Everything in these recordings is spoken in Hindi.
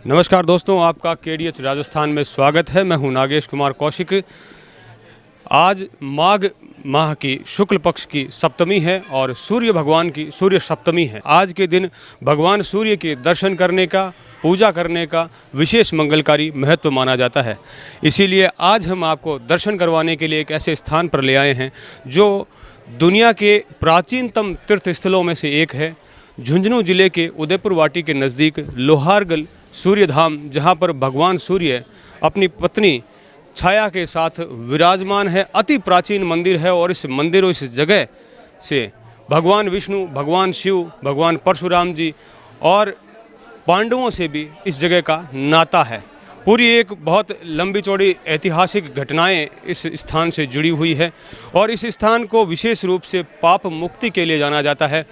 नमस्कार दोस्तों, आपका KDH राजस्थान में स्वागत है। मैं हूं नागेश कुमार कौशिक। आज माघ माह की शुक्ल पक्ष की सप्तमी है और सूर्य भगवान की सूर्य सप्तमी है। आज के दिन भगवान सूर्य के दर्शन करने का, पूजा करने का विशेष मंगलकारी महत्व माना जाता है। इसीलिए आज हम आपको दर्शन करवाने के लिए एक ऐसे स्थान पर ले आए हैं जो दुनिया के प्राचीनतम तीर्थ स्थलों में से एक है। झुंझुनू जिले के उदयपुर वाटी के नज़दीक लोहारगल सूर्य धाम, जहाँ पर भगवान सूर्य अपनी पत्नी छाया के साथ विराजमान है। अति प्राचीन मंदिर है और इस मंदिर और इस जगह से भगवान विष्णु, भगवान शिव, भगवान परशुराम जी और पांडवों से भी इस जगह का नाता है। पूरी एक बहुत लंबी चौड़ी ऐतिहासिक घटनाएं इस स्थान से जुड़ी हुई है और इस स्थान को विशेष रूप से पाप मुक्ति के लिए जाना जाता है,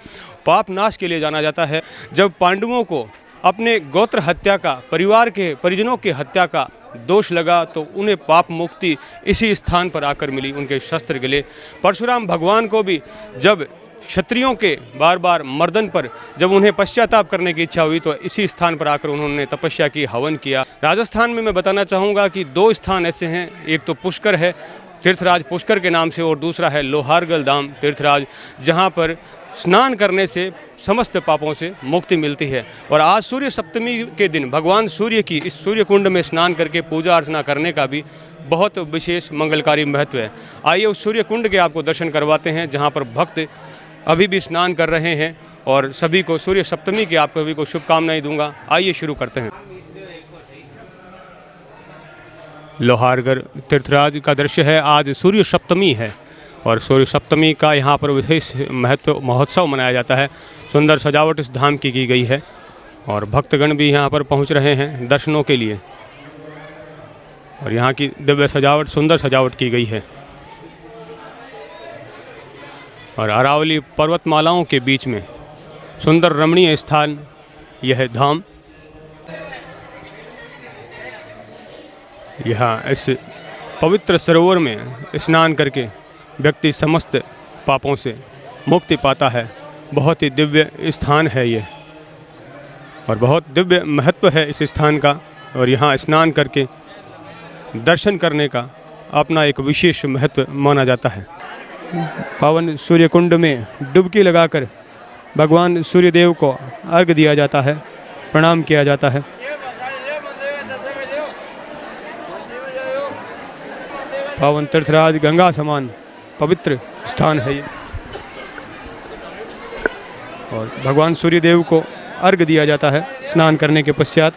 पाप नाश के लिए जाना जाता है। जब पांडवों को अपने गोत्र हत्या का, परिवार के परिजनों की हत्या का दोष लगा तो उन्हें पाप मुक्ति इसी स्थान पर आकर मिली, उनके शस्त्र गिले। परशुराम भगवान को भी जब क्षत्रियों के बार बार मर्दन पर जब उन्हें पश्चाताप करने की इच्छा हुई तो इसी स्थान पर आकर उन्होंने तपस्या की, हवन किया। राजस्थान में मैं बताना चाहूँगा कि दो स्थान ऐसे हैं, एक तो पुष्कर है, तीर्थराज पुष्कर के नाम से, और दूसरा है लोहारगल धाम तीर्थराज, जहाँ पर स्नान करने से समस्त पापों से मुक्ति मिलती है। और आज सूर्य सप्तमी के दिन भगवान सूर्य की इस सूर्य कुंड में स्नान करके पूजा अर्चना करने का भी बहुत विशेष मंगलकारी महत्व है। आइए उस सूर्य कुंड के आपको दर्शन करवाते हैं जहाँ पर भक्त अभी भी स्नान कर रहे हैं और सभी को सूर्य सप्तमी की आप सभी को शुभकामनाएं दूंगा। आइए शुरू करते हैं। लोहारगढ़ तीर्थराज का दृश्य है। आज सूर्य सप्तमी है और सूर्य सप्तमी का यहाँ पर विशेष महत्व महोत्सव मनाया जाता है। सुंदर सजावट इस धाम की गई है और भक्तगण भी यहाँ पर पहुँच रहे हैं दर्शनों के लिए और यहाँ की दिव्य सजावट, सुंदर सजावट की गई है और अरावली पर्वतमालाओं के बीच में सुंदर रमणीय स्थान यह धाम। यहाँ इस पवित्र सरोवर में स्नान करके व्यक्ति समस्त पापों से मुक्ति पाता है। बहुत ही दिव्य स्थान है ये और बहुत दिव्य महत्व है इस स्थान का और यहाँ स्नान करके दर्शन करने का अपना एक विशेष महत्व माना जाता है। पावन सूर्य कुंड में डुबकी लगाकर भगवान सूर्यदेव को अर्घ्य दिया जाता है, प्रणाम किया जाता है। पावन तीर्थराज गंगा समान पवित्र स्थान है ये और भगवान सूर्यदेव को अर्घ्य दिया जाता है स्नान करने के पश्चात।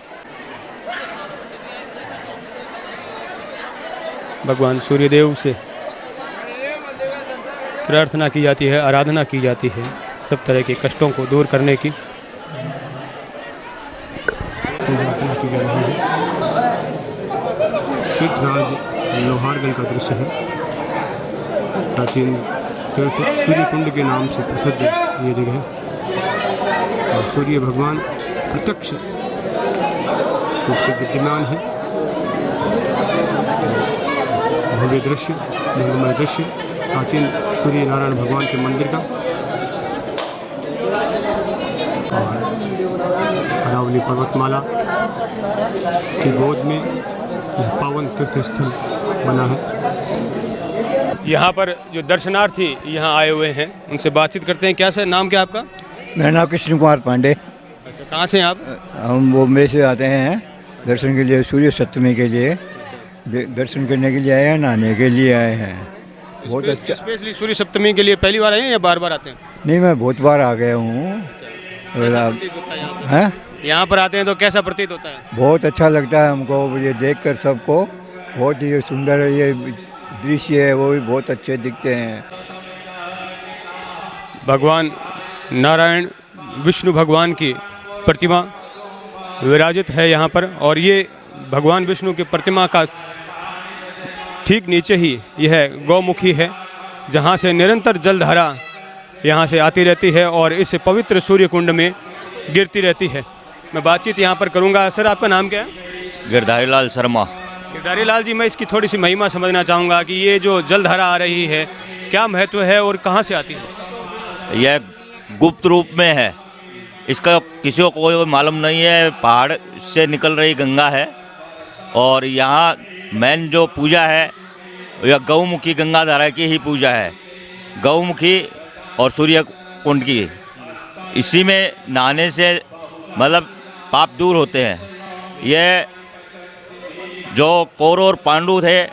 भगवान सूर्यदेव से प्रार्थना की जाती है, आराधना की जाती है सब तरह के कष्टों को दूर करने की। तीर्थराज लोहारगल का दृश्य है। प्राचीन तीर्थ सूर्य कुंड के नाम से प्रसिद्ध ये जगह है और सूर्य भगवान प्रत्यक्ष रूप से विद्यमान है। भव्य दृश्य, मंगलमय दृश्य प्राचीन सूर्य नारायण भगवान के मंदिर का और अरावली पर्वतमाला की गोद में यह पावन तीर्थ स्थल बना है। यहाँ पर जो दर्शनार्थी यहाँ आए हुए हैं उनसे बातचीत करते हैं। क्या सर, नाम क्या आपका? मेरा नाम कृष्ण कुमार पांडे। अच्छा, कहाँ से हैं आप? हम बॉम्बे से आते हैं दर्शन के लिए, सूर्य सप्तमी के लिए दर्शन करने के लिए आए हैं, नहाने के लिए आए हैं। बहुत अच्छा। स्पेशली सूर्य सप्तमी के लिए पहली बार आए हैं या बार बार आते हैं? नहीं, मैं बहुत बार आ गया हूँ। यहाँ पर आते हैं तो कैसा प्रतीत होता है? बहुत अच्छा लगता है हमको ये देखकर, सबको बहुत ही सुंदर ये दृश्य है, वो भी बहुत अच्छे दिखते हैं। भगवान नारायण विष्णु भगवान की प्रतिमा विराजित है यहाँ पर और ये भगवान विष्णु की प्रतिमा का ठीक नीचे ही यह गौमुखी है जहाँ से निरंतर जलधारा यहाँ से आती रहती है और इस पवित्र सूर्य कुंड में गिरती रहती है। मैं बातचीत यहाँ पर करूँगा। सर, आपका नाम क्या है? गिरधारी लाल शर्मा। गिरधारी लाल जी, मैं इसकी थोड़ी सी महिमा समझना चाहूँगा कि ये जो जलधारा आ रही है क्या महत्व है और कहाँ से आती है? यह गुप्त रूप में है इसका किसी को कोई मालूम नहीं है। पहाड़ से निकल रही गंगा है और यहाँ मेन जो पूजा है यह गौमुखी गंगाधारा की ही पूजा है, गौमुखी और सूर्य कुंड की। इसी में नहाने से मतलब पाप दूर होते हैं। ये जो कौरव और पांडु थे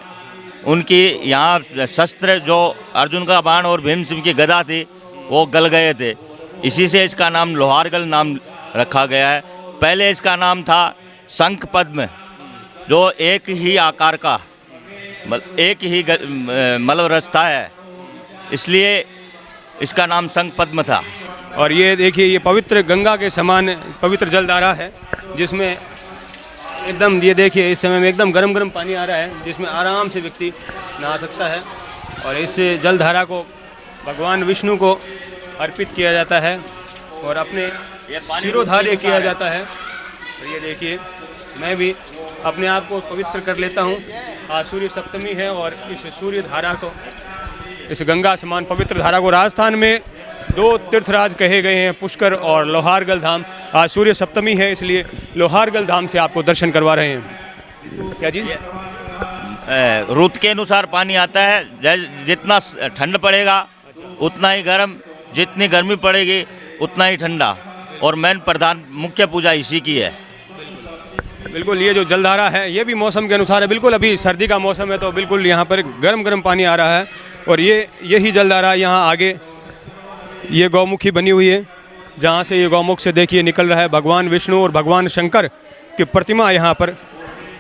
उनकी यहाँ शस्त्र जो अर्जुन का बाण और भीमसेन की गदा थी वो गल गए थे, इसी से इसका नाम लोहारगल नाम रखा गया है। पहले इसका नाम था शंख पद्म, जो एक ही आकार का एक ही मतलब रास्ता है, इसलिए इसका नाम शंख पद्म था। और ये देखिए, ये पवित्र गंगा के समान पवित्र जलधारा है, जिसमें एकदम ये देखिए इस समय में एकदम गरम गरम पानी आ रहा है, जिसमें आराम से व्यक्ति नहा सकता है। और इस जलधारा को भगवान विष्णु को अर्पित किया जाता है और अपने शिरोधार्य किया जाता है। तो ये देखिए, मैं भी अपने आप को पवित्र कर लेता हूँ। आज सूर्य सप्तमी है और इस सूर्य धारा को, इस गंगा समान पवित्र धारा को राजस्थान में 2 तीर्थराज कहे गए हैं, पुष्कर और लोहारगल धाम। आज सूर्य सप्तमी है, इसलिए लोहारगल धाम से आपको दर्शन करवा रहे हैं। क्या चीज़? रुत के अनुसार पानी आता है। जितना ठंड पड़ेगा उतना ही गर्म, जितनी गर्मी पड़ेगी उतना ही ठंडा। और मेन प्रधान मुख्य पूजा इसी की है। बिल्कुल, ये जो जलधारा है ये भी मौसम के अनुसार है। बिल्कुल अभी सर्दी का मौसम है तो बिल्कुल यहाँ पर गर्म गर्म पानी आ रहा है। और यही जलधारा यहाँ आगे ये गौमुखी बनी हुई है, जहाँ से ये गौमुख से देखिए निकल रहा है भगवान विष्णु और भगवान शंकर की प्रतिमा यहाँ पर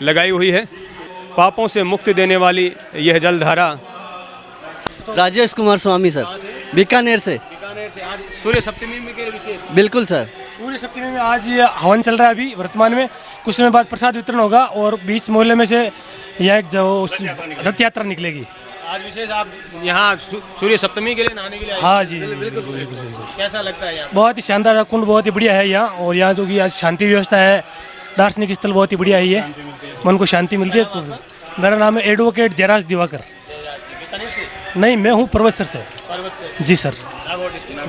लगाई हुई है। पापों से मुक्ति देने वाली यह जलधारा। राजेश कुमार स्वामी सर, बीकानेर से। आज सूर्य सप्तमी में के विशेष? बिल्कुल सर। सूर्य सप्तमी में आज ये हवन चल रहा है अभी वर्तमान में। कुछ समय बाद प्रसाद वितरण होगा और बीच मोहल्ले में से यह एक जो रथ यात्रा निकलेगी। आज विशेष आप यहाँ सूर्य सप्तमी के लिए नहाने के लिए आए? हाँ जी, कैसा लगता है यहाँ? बहुत ही शानदार कुंड, बहुत ही बढ़िया है यहाँ। और यहाँ जो कि आज शांति व्यवस्था है, दार्शनिक स्थल बहुत ही बढ़िया है। ये मन को शांति मिलती है। मेरा नाम है एडवोकेट जयराज दिवाकर। नहीं, मैं हूँ पर्वतसर से। जी सर।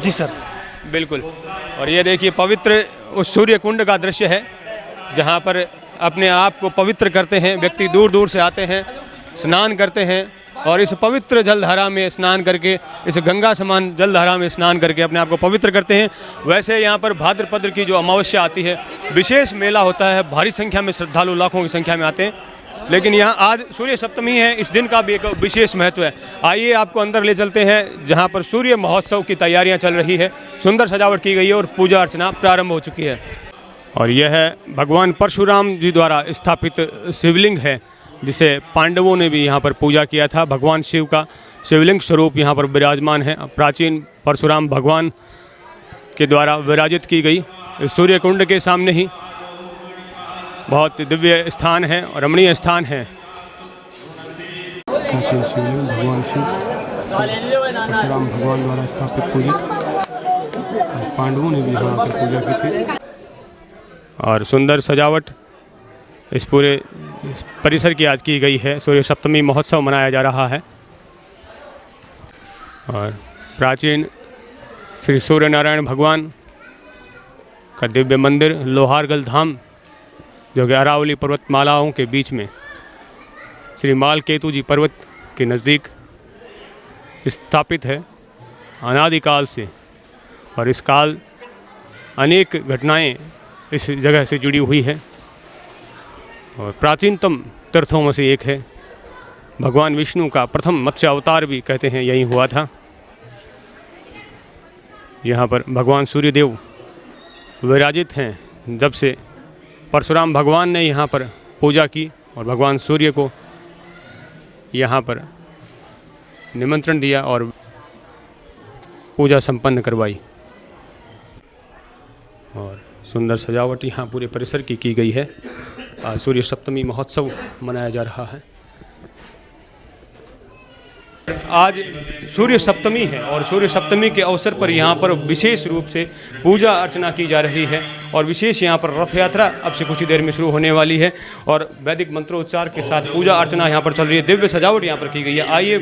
जी सर, बिल्कुल। और ये देखिए पवित्र उस सूर्य कुंड का दृश्य है, जहाँ पर अपने आप को पवित्र करते हैं व्यक्ति। दूर दूर से आते हैं, स्नान करते हैं और इस पवित्र जलधारा में स्नान करके, इस गंगा समान जलधारा में स्नान करके अपने आप को पवित्र करते हैं। वैसे यहाँ पर भाद्रपद की जो अमावस्या आती है, विशेष मेला होता है, भारी संख्या में श्रद्धालु लाखों की संख्या में आते हैं। लेकिन यहाँ आज सूर्य सप्तमी है, इस दिन का भी एक विशेष महत्व है। आइए आपको अंदर ले चलते हैं, जहाँ पर सूर्य महोत्सव की तैयारियाँ चल रही है। सुंदर सजावट की गई है और पूजा अर्चना प्रारंभ हो चुकी है। और यह है भगवान परशुराम जी द्वारा स्थापित शिवलिंग है, जिसे पांडवों ने भी यहाँ पर पूजा किया था। भगवान शिव का शिवलिंग स्वरूप यहाँ पर विराजमान है। प्राचीन परशुराम भगवान के द्वारा विराजित की गई सूर्य कुंड के सामने ही बहुत दिव्य स्थान है और रमणीय स्थान है। प्राचीन शिवलिंग भगवान शिव परशुराम भगवान द्वारा स्थापित पूजित, पांडवों ने भी यहाँ पर पूजा की थी। और सुंदर सजावट इस पूरे परिसर की आज की गई है। सूर्य सप्तमी महोत्सव मनाया जा रहा है और प्राचीन श्री सूर्य नारायण भगवान का दिव्य मंदिर लोहारगल धाम, जो कि अरावली पर्वतमालाओं के बीच में श्री मालकेतु जी पर्वत के नज़दीक स्थापित है अनादिकाल से। और इस काल अनेक घटनाएं इस जगह से जुड़ी हुई है और प्राचीनतम तीर्थों में से एक है। भगवान विष्णु का प्रथम मत्स्य अवतार भी कहते हैं यहीं हुआ था। यहाँ पर भगवान सूर्यदेव विराजित हैं। जब से परशुराम भगवान ने यहाँ पर पूजा की और भगवान सूर्य को यहाँ पर निमंत्रण दिया और पूजा संपन्न करवाई। और सुंदर सजावट यहाँ पूरे परिसर की गई है। आज सूर्य सप्तमी महोत्सव मनाया जा रहा है। आज सूर्य सप्तमी है और सूर्य सप्तमी के अवसर पर यहाँ पर विशेष रूप से पूजा अर्चना की जा रही है और विशेष यहाँ पर रथ यात्रा अब से कुछ ही देर में शुरू होने वाली है और वैदिक मंत्रोच्चार के साथ पूजा अर्चना यहाँ पर चल रही है। दिव्य सजावट यहाँ पर की गई है। आइए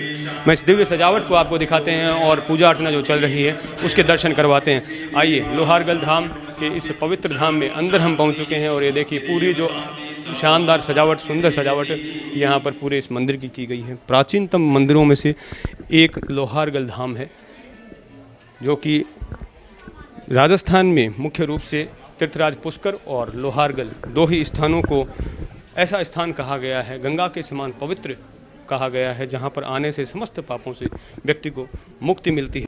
मैं इस दिव्य सजावट को आपको दिखाते हैं और पूजा अर्चना जो चल रही है उसके दर्शन करवाते हैं। आइए लोहारगल धाम के इस पवित्र धाम में अंदर हम पहुंच चुके हैं और ये देखिए पूरी जो शानदार सजावट, सुंदर सजावट यहाँ पर पूरे इस मंदिर की गई है। प्राचीनतम मंदिरों में से एक लोहारगल धाम है, जो कि राजस्थान में मुख्य रूप से तीर्थराज पुष्कर और लोहारगल दो ही स्थानों को ऐसा स्थान कहा गया है, गंगा के समान पवित्र कहा गया है, जहाँ पर आने से समस्त पापों से व्यक्ति को मुक्ति मिलती है।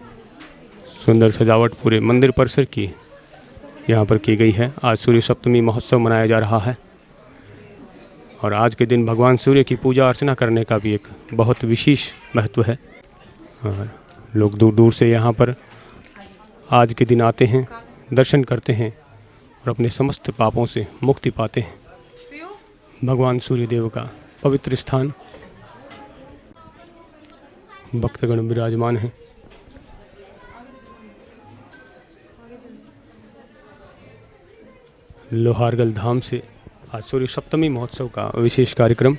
सुंदर सजावट पूरे मंदिर परिसर की यहाँ पर की गई है। आज सूर्य सप्तमी महोत्सव मनाया जा रहा है और आज के दिन भगवान सूर्य की पूजा अर्चना करने का भी एक बहुत विशेष महत्व है और लोग दूर दूर से यहाँ पर आज के दिन आते हैं, दर्शन करते हैं और अपने समस्त पापों से मुक्ति पाते हैं। भगवान सूर्य देव का पवित्र स्थान, भक्तगण विराजमान हैं। लोहारगल धाम से आज सूर्य सप्तमी महोत्सव का विशेष कार्यक्रम।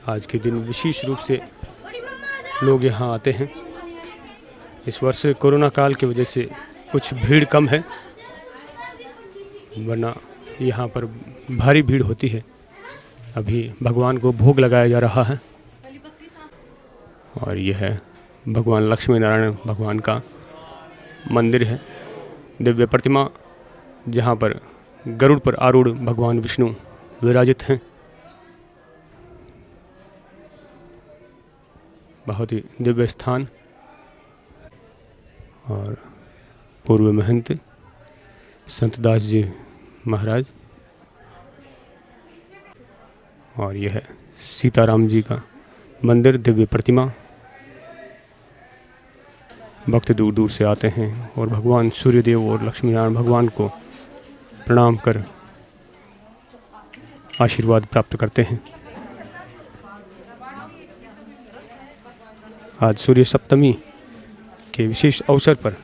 आज के दिन विशेष रूप से लोग यहाँ आते हैं। इस वर्ष कोरोना काल की वजह से कुछ भीड़ कम है, वरना यहाँ पर भारी भीड़ होती है। अभी भगवान को भोग लगाया जा रहा है और यह है भगवान लक्ष्मी नारायण भगवान का मंदिर है, दिव्य प्रतिमा, जहाँ पर गरुड़ पर आरूढ़ भगवान विष्णु विराजित हैं। बहुत ही दिव्य स्थान और पूर्व महंत संतदास जी महाराज और यह है सीताराम जी का मंदिर, दिव्य प्रतिमा। भक्त दूर दूर से आते हैं और भगवान सूर्यदेव और लक्ष्मी नारायण भगवान को प्रणाम कर आशीर्वाद प्राप्त करते हैं। आज सूर्य सप्तमी के विशेष अवसर पर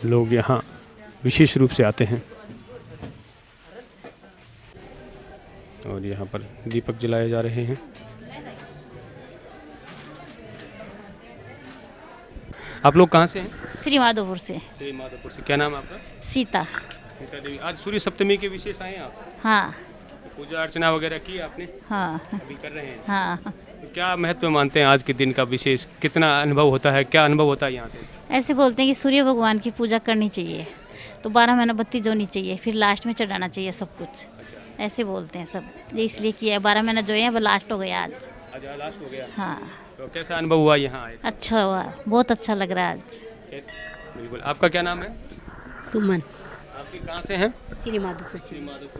लोग यहाँ विशेष रूप से आते हैं और यहाँ पर दीपक जलाए जा रहे हैं। आप लोग कहाँ से हैं? श्री माधोपुर से। श्री माधोपुर से। क्या नाम है आपका? सीता। सीता देवी। आज सूर्य सप्तमी के विशेष आए हैं आप? हाँ। पूजा अर्चना वगैरह की आपने? हाँ। अभी कर रहे हैं? हाँ। तो क्या महत्व मानते हैं आज के दिन का विशेष? कितना अनुभव होता है, क्या अनुभव होता है यहाँ पे? ऐसे बोलते हैं कि सूर्य भगवान की पूजा करनी चाहिए, तो 12 महीना बत्ती जोनी चाहिए, फिर लास्ट में चढ़ाना चाहिए सब कुछ। ऐसे बोलते हैं सब, ये इसलिए किया है। 12 महीना जो है वो लास्ट हो गया आज। आज लास्ट हो गया? हाँ। तो कैसा अनुभव हुआ यहाँ आए? अच्छा हुआ, बहुत अच्छा लग रहा है आज। बिल्कुल। आपका क्या नाम है? सुमन। आपकी कहाँ से हैं? श्री माधोपुर से।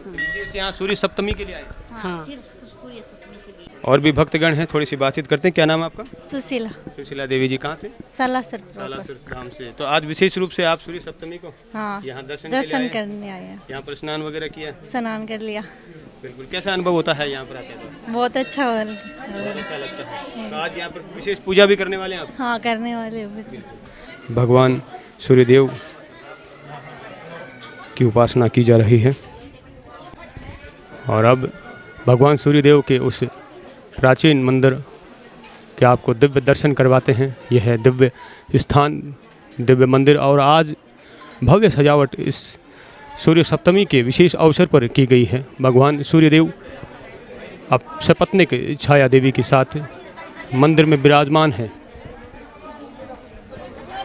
विशेष यहाँ सूर्य सप्तमी के लिए आए? हाँ। सिर्फ सूर्य सप्तमी के लिए। और भी भक्तगण हैं, थोड़ी सी बातचीत करते हैं। क्या नाम है आपका? सुशीला। सुशीला देवी जी। कहाँ से? सालासर। सालासर धाम से। तो आज विशेष रूप से आप सूर्य सप्तमी को हाँ, यहाँ दर्शन करने आए हैं। यहाँ पर स्नान वगैरह किया? स्नान कर लिया। बिल्कुल। कैसा अनुभव होता है यहाँ पर आते हैं? बहुत अच्छा हो बहुत अच्छा लगता है। तो आज यहाँ पर विशेष पूजा भी करने वाले हैं आप? हाँ, करने वाले। भगवान सूर्यदेव की उपासना की जा रही है और अब भगवान सूर्यदेव के उस प्राचीन मंदिर के आपको दिव्य दर्शन करवाते हैं। यह है दिव्य स्थान, दिव्य मंदिर और आज भव्य सजावट इस सूर्य सप्तमी के विशेष अवसर पर की गई है। भगवान सूर्यदेव अब सपत्निक छाया देवी के साथ मंदिर में विराजमान है।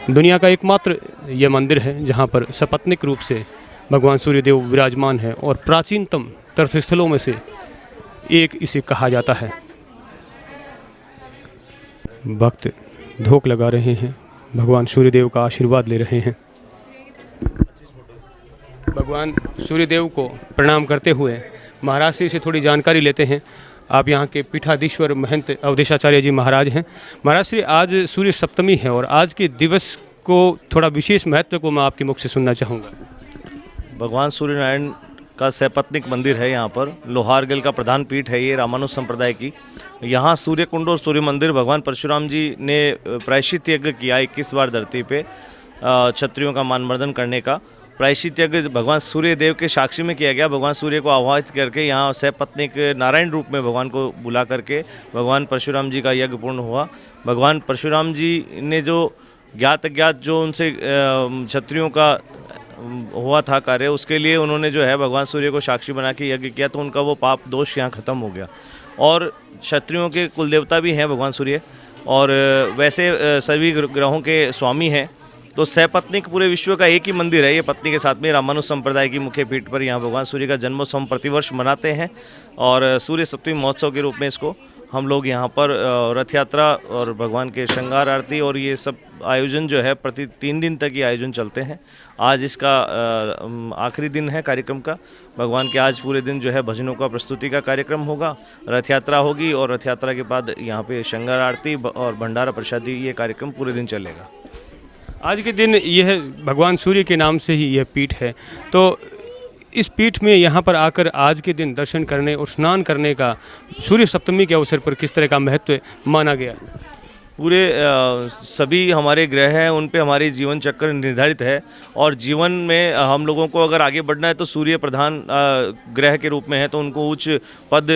दुनिया का एकमात्र यह मंदिर है जहाँ पर सपत्निक रूप से भगवान सूर्यदेव विराजमान है और प्राचीनतम तीर्थस्थलों में से एक इसे कहा जाता है। भक्त धोख लगा रहे हैं, भगवान सूर्यदेव का आशीर्वाद ले रहे हैं। भगवान सूर्यदेव को प्रणाम करते हुए महाराज श्री से थोड़ी जानकारी लेते हैं। आप यहाँ के पीठाधीश्वर महंत अवधेशाचार्य जी महाराज हैं। महाराज श्री, आज सूर्य सप्तमी है और आज के दिवस को थोड़ा विशेष महत्व को मैं आपके मुख से सुनना चाहूँगा। भगवान सूर्यनारायण का सैपत्निक मंदिर है। यहाँ पर लोहारगल का प्रधान पीठ है ये रामानुज संप्रदाय की। यहाँ सूर्य कुंड और सूर्य मंदिर भगवान परशुराम जी ने प्रायश्चित यज्ञ किया 21 बार धरती पे क्षत्रियों का मानवर्धन करने का, प्रायश्चित यज्ञ भगवान सूर्य देव के साक्षी में किया गया। भगवान सूर्य को आवाहित करके यहाँ सपत्नीक नारायण रूप में भगवान को बुला करके भगवान परशुराम जी का यज्ञ पूर्ण हुआ। भगवान परशुराम जी ने जो ज्ञात अज्ञात जो उनसे क्षत्रियों का हुआ था कार्य, उसके लिए उन्होंने जो है भगवान सूर्य को साक्षी बना के यज्ञ किया, तो उनका वो पाप दोष यहाँ ख़त्म हो गया। और क्षत्रियों के कुलदेवता भी हैं भगवान सूर्य, और वैसे सभी ग्रहों के स्वामी हैं। तो सपत्नीक पूरे विश्व का एक ही मंदिर है ये। पत्नी के साथ में रामानुज संप्रदाय की मुख्य पीठ पर यहाँ भगवान सूर्य का जन्मोत्सव हम प्रतिवर्ष मनाते हैं, और सूर्य सप्तमी महोत्सव के रूप में इसको हम लोग यहाँ पर रथ यात्रा और भगवान के श्रृंगार आरती और ये सब आयोजन जो है प्रति 3 दिन तक ये आयोजन चलते हैं। आज इसका आखिरी दिन है कार्यक्रम का। भगवान के आज पूरे दिन जो है भजनों का प्रस्तुति का कार्यक्रम होगा, रथ यात्रा होगी, और रथ यात्रा के बाद यहाँ पे श्रृंगार आरती और भंडारा प्रसादी ये कार्यक्रम पूरे दिन चलेगा। आज के दिन यह भगवान सूर्य के नाम से ही यह पीठ है, तो इस पीठ में यहाँ पर आकर आज के दिन दर्शन करने और स्नान करने का सूर्य सप्तमी के अवसर पर किस तरह का महत्व माना गया? पूरे सभी हमारे ग्रह हैं, उन पे हमारी जीवन चक्र निर्धारित है, और जीवन में हम लोगों को अगर आगे बढ़ना है तो सूर्य प्रधान ग्रह के रूप में है, तो उनको उच्च पद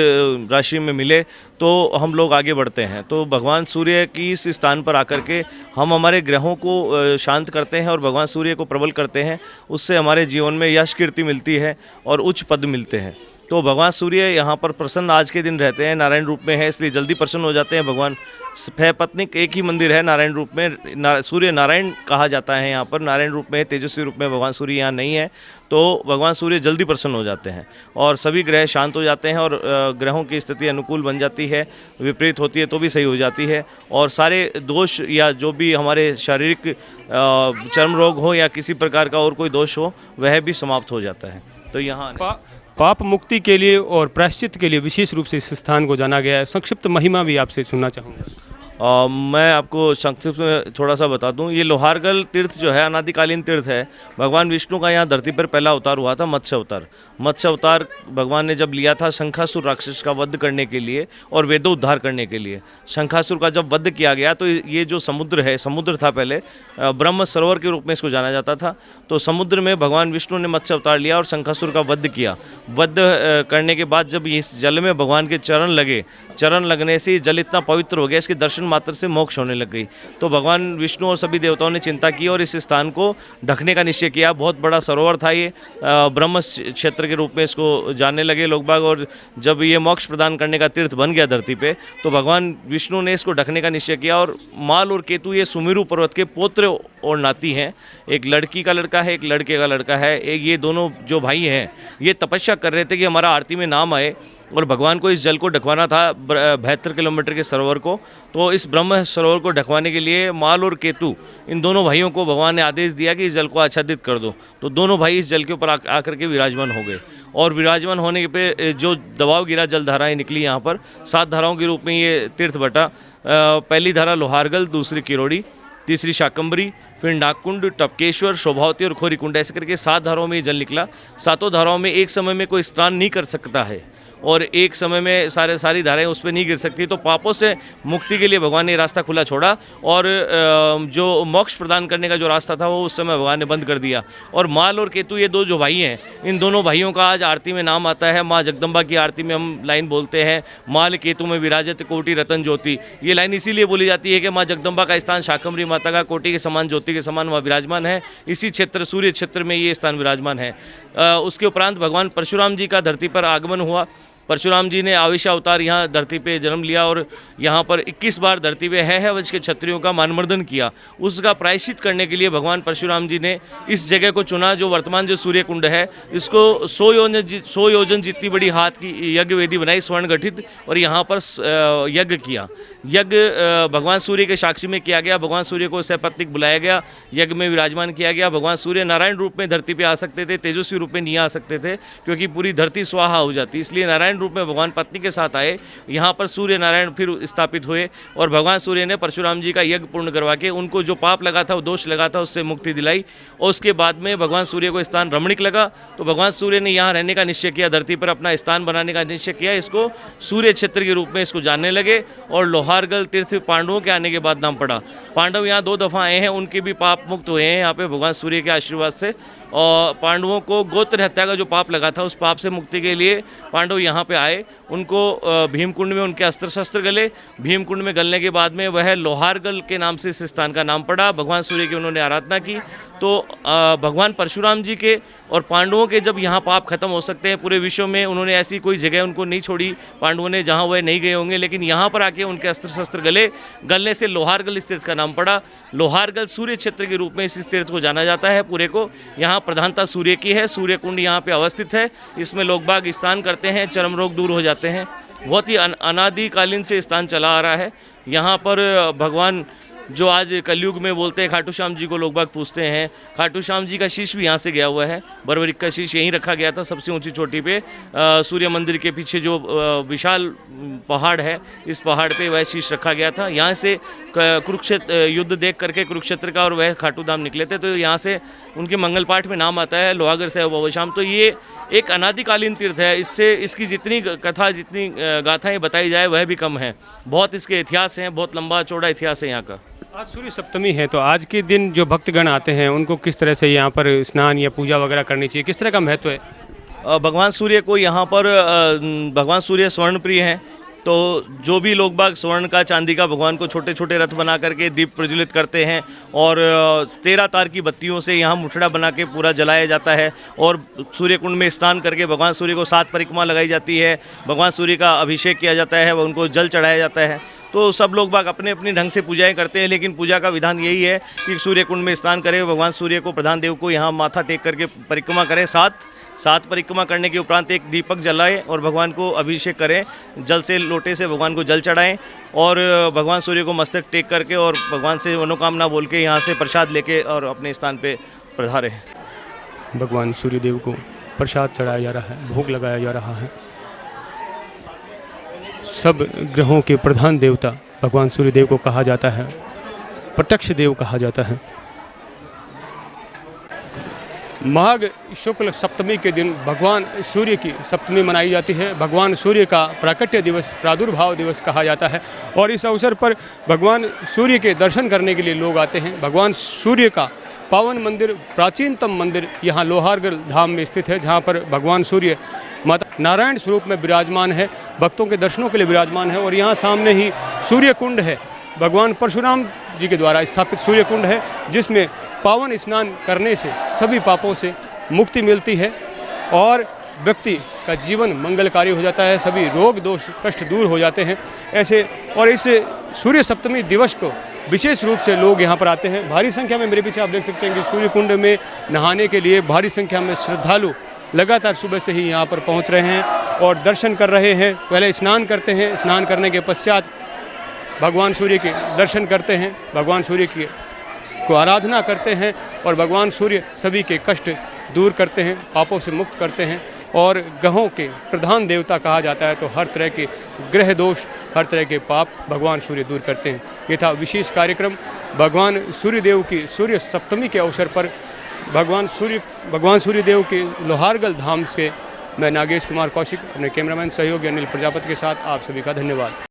राशि में मिले तो हम लोग आगे बढ़ते हैं। तो भगवान सूर्य की इस स्थान पर आकर के हम हमारे ग्रहों को शांत करते हैं और भगवान सूर्य को प्रबल करते हैं। उससे हमारे जीवन में यश कीर्ति मिलती है और उच्च पद मिलते हैं। तो भगवान सूर्य यहाँ पर प्रसन्न आज के दिन रहते हैं, नारायण रूप में है, इसलिए जल्दी प्रसन्न हो जाते हैं। भगवान सपत्नीक एक ही मंदिर है नारायण रूप में, सूर्य नारायण कहा जाता है यहाँ पर, नारायण रूप में तेजस्वी रूप में भगवान सूर्य यहाँ नहीं है, तो भगवान सूर्य जल्दी प्रसन्न हो जाते हैं और सभी ग्रह शांत हो जाते हैं, और ग्रहों की स्थिति अनुकूल बन जाती है, विपरीत होती है तो भी सही हो जाती है, और सारे दोष या जो भी हमारे शारीरिक चर्म रोग हो या किसी प्रकार का और कोई दोष हो वह भी समाप्त हो जाता है। तो यहाँ पाप मुक्ति के लिए और प्रायश्चित के लिए विशेष रूप से इस स्थान को जाना गया है। संक्षिप्त महिमा भी आपसे सुनना चाहूँगा। मैं आपको संक्षिप्त में थोड़ा सा बता दूं। ये लोहारगल तीर्थ जो है अनादिकालीन तीर्थ है। भगवान विष्णु का यहाँ धरती पर पहला अवतार हुआ था मत्स्य अवतार। मत्स्य अवतार भगवान ने जब लिया था शंखासुर राक्षस का वध करने के लिए और वेदों उद्धार करने के लिए। शंखासुर का जब वध किया गया तो ये जो समुद्र है, समुद्र था पहले, ब्रह्म सरोवर के रूप में इसको जाना जाता था। तो समुद्र में भगवान विष्णु ने मत्स्य अवतार लिया और शंखासुर का वध किया। वध करने के बाद जब इस जल में भगवान के चरण लगे, चरण लगने से जल इतना पवित्र हो गया, इसके दर्शन मात्र से मोक्ष होने लग गई। तो भगवान विष्णु और सभी देवताओं ने चिंता की और इस स्थान को ढकने का निश्चय किया। बहुत बड़ा सरोवर था ये, ब्रह्म क्षेत्र के रूप में इसको जानने लगे लोग बाग, और जब ये मोक्ष प्रदान करने का तीर्थ बन गया धरती पे तो भगवान विष्णु ने इसको ढकने का निश्चय किया। और माल और केतु ये सुमेरु पर्वत के पुत्र और नाती हैं। एक लड़की का लड़का है, एक लड़के का लड़का है। एक ये दोनों जो भाई हैं ये तपस्या कर रहे थे कि हमारा आरती में नाम आए, और भगवान को इस जल को ढकवाना था 72 किलोमीटर के सरोवर को। तो इस ब्रह्म सरोवर को ढकवाने के लिए माल और केतु इन दोनों भाइयों को भगवान ने आदेश दिया कि इस जल को आच्छादित कर दो। तो दोनों भाई इस जल के ऊपर आकर के विराजमान हो गए, और विराजमान होने पे जो दबाव गिरा, जल धाराएँ निकली यहाँ पर। 7 धाराओं के रूप में ये तीर्थ बटा। पहली धारा लोहारगल, दूसरी किरोड़ी, तीसरी शाकंबरी, फिर नागकुंड, टपकेश्वर, शोभावती और खोरीकुंड, ऐसे करके 7 धाराओं में जल निकला। 7 धाराओं में एक समय में कोई स्नान नहीं कर सकता है, और एक समय में सारी धाराएं उस पर नहीं गिर सकती। तो पापों से मुक्ति के लिए भगवान ने रास्ता खुला छोड़ा, और जो मोक्ष प्रदान करने का जो रास्ता था वो उस समय भगवान ने बंद कर दिया। और माल और केतु ये दो जो भाई हैं, इन दोनों भाइयों का आज आरती में नाम आता है। माँ जगदम्बा की आरती में हम लाइन बोलते हैं, माल केतु में विराजत कोटि रतन ज्योति। ये लाइन इसीलिए बोली जाती है कि माँ जगदम्बा का स्थान शाकंभरी माता का कोटि के समान, ज्योति के समान वहाँ विराजमान है। इसी क्षेत्र सूर्य क्षेत्र में ये स्थान विराजमान है। उसके उपरांत भगवान परशुराम जी का धरती पर आगमन हुआ। परशुराम जी ने आविशा अवतार यहाँ धरती पे जन्म लिया, और यहाँ पर 21 बार धरती पे है वंश के क्षत्रियों का मानमर्दन किया। उसका प्रायश्चित करने के लिए भगवान परशुराम जी ने इस जगह को चुना, जो वर्तमान जो सूर्य कुंड है। इसको 100 योजन जितनी बड़ी हाथ की यज्ञ वेदी बनाई, स्वर्ण गठित, और यहाँ पर यज्ञ किया। यज्ञ भगवान सूर्य के साक्षी में किया गया। भगवान सूर्य को सपत्नीक बुलाया गया, यज्ञ में विराजमान किया गया। भगवान सूर्य नारायण रूप में धरती पे आ सकते थे, तेजस्वी रूप में नहीं आ सकते थे, क्योंकि पूरी धरती स्वाहा हो जाती। इसलिए नारायण रूप में भगवान पत्नी के साथ आए। यहाँ पर सूर्य नारायण फिर स्थापित हुए, और भगवान सूर्य ने परशुराम जी का यज्ञ पूर्ण करवा के उनको जो पाप लगा था, वो दोष लगा था, उससे मुक्ति दिलाई। और उसके बाद में भगवान सूर्य को स्थान रमणीक लगा, तो भगवान सूर्य ने यहाँ रहने का निश्चय किया, धरती पर अपना स्थान बनाने का निश्चय किया। इसको सूर्य क्षेत्र के रूप में इसको जानने लगे, और लोहारगल तीर्थ पांडवों के आने के बाद नाम पड़ा। पांडव यहाँ 2 दफ़ा आए हैं, उनके भी पाप मुक्त हुए हैं यहाँ पे भगवान सूर्य के आशीर्वाद से। और पांडवों को गोत्र हत्या का जो पाप लगा था उस पाप से मुक्ति के लिए पांडव यहाँ पे आए। उनको भीमकुंड में उनके अस्त्र शस्त्र गले। भीमकुंड में गलने के बाद में वह लोहारगल के नाम से इस स्थान का नाम पड़ा। भगवान सूर्य की उन्होंने आराधना की। तो भगवान परशुराम जी के और पांडवों के जब यहाँ पाप खत्म हो सकते हैं पूरे विश्व में, उन्होंने ऐसी कोई जगह उनको नहीं छोड़ी पांडवों ने जहाँ वह नहीं गए होंगे, लेकिन यहाँ पर आके उनके अस्त्र शस्त्र गलने से लोहारगल इस तीर्थ का नाम पड़ा। लोहारगल सूर्य क्षेत्र के रूप में इस तीर्थ को जाना जाता है पूरे को। यहाँ प्रधानता सूर्य की है। सूर्य कुंड यहाँ पे अवस्थित है। इसमें लोग बाग स्नान करते हैं, चर्म रोग दूर हो जाते हैं। बहुत ही अनादिकालीन से स्थान चला आ रहा है। यहाँ पर भगवान जो आज कलयुग में बोलते हैं खाटू श्याम जी को लोग बाग पूछते हैं। खाटू श्याम जी का शीश भी यहाँ से गया हुआ है। बरबरिक का शीश यहीं रखा गया था सबसे ऊंची चोटी पे। सूर्य मंदिर के पीछे जो विशाल पहाड़ है, इस पहाड़ पे वह शीश रखा गया था। यहाँ से कुरुक्षेत्र युद्ध देख करके कुरुक्षेत्र का और वह खाटू धाम निकले थे। तो यहाँ से उनके मंगल पाठ में नाम आता है लोहागर से शाम। तो ये एक अनादिकालीन तीर्थ है। इससे इसकी जितनी कथा जितनी गाथाएँ बताई जाए वह भी कम है। बहुत इसके इतिहास हैं, बहुत लंबा चौड़ा इतिहास है यहाँ का। आज सूर्य सप्तमी है, तो आज के दिन जो भक्तगण आते हैं उनको किस तरह से यहाँ पर स्नान या पूजा वगैरह करनी चाहिए, किस तरह का महत्व है? भगवान सूर्य को यहाँ पर भगवान सूर्य स्वर्ण प्रिय हैं। तो जो भी लोग बाग स्वर्ण का चांदी का भगवान को छोटे छोटे रथ बना करके दीप प्रज्वलित करते हैं और 13 तार की बत्तियों से यहाँ मुठड़ा बना के पूरा जलाया जाता है। और सूर्य कुंड में स्नान करके भगवान सूर्य को 7 परिक्रमा लगाई जाती है। भगवान सूर्य का अभिषेक किया जाता है, उनको जल चढ़ाया जाता है। तो सब लोग बाग अपने अपने ढंग से पूजाएं करते हैं, लेकिन पूजा का विधान यही है कि सूर्य कुंड में स्नान करें, भगवान सूर्य को प्रधान देव को यहाँ माथा टेक करके परिक्रमा करें। 7 परिक्रमा करने के उपरांत एक दीपक जलाएं और भगवान को अभिषेक करें। जल से लोटे से भगवान को जल चढ़ाएं और भगवान सूर्य को मस्तक टेक करके और भगवान से मनोकामना बोल के यहाँ से प्रसाद लेके और अपने स्थान पे पधारें। भगवान सूर्यदेव को प्रसाद चढ़ाया जा रहा है, भोग लगाया जा रहा है। सब ग्रहों के प्रधान देवता भगवान सूर्यदेव को कहा जाता है, प्रत्यक्ष देव कहा जाता है। माघ शुक्ल सप्तमी के दिन भगवान सूर्य की सप्तमी मनाई जाती है। भगवान सूर्य का प्राकट्य दिवस, प्रादुर्भाव दिवस कहा जाता है। और इस अवसर पर भगवान सूर्य के दर्शन करने के लिए लोग आते हैं। भगवान सूर्य का पावन मंदिर, प्राचीनतम मंदिर यहाँ लोहारगल धाम में स्थित है, जहाँ पर भगवान सूर्य माता नारायण स्वरूप में विराजमान है, भक्तों के दर्शनों के लिए विराजमान है। और यहाँ सामने ही सूर्य कुंड है, भगवान परशुराम जी के द्वारा स्थापित सूर्य कुंड है, जिसमें पावन स्नान करने से सभी पापों से मुक्ति मिलती है और व्यक्ति का जीवन मंगलकारी हो जाता है, सभी रोग दोष कष्ट दूर हो जाते हैं। ऐसे और इस सूर्य सप्तमी दिवस को विशेष रूप से लोग यहाँ पर आते हैं। भारी संख्या में, मेरे पीछे आप देख सकते हैं कि सूर्य कुंड में नहाने के लिए भारी संख्या में श्रद्धालु लगातार सुबह से ही यहाँ पर पहुँच रहे हैं और दर्शन कर रहे हैं। पहले स्नान करते हैं, स्नान करने के पश्चात भगवान सूर्य के दर्शन करते हैं, भगवान सूर्य की को आराधना करते हैं और भगवान सूर्य सभी के कष्ट दूर करते हैं, पापों से मुक्त करते हैं और ग्रहों के प्रधान देवता कहा जाता है। तो हर तरह के ग्रह दोष, हर तरह के पाप भगवान सूर्य दूर करते हैं। ये था विशेष कार्यक्रम भगवान सूर्यदेव की सूर्य सप्तमी के अवसर पर। भगवान सूर्यदेव के लोहारगल धाम से मैं नागेश कुमार कौशिक, अपने कैमरामैन सहयोगी अनिल प्रजापति के साथ आप सभी का धन्यवाद।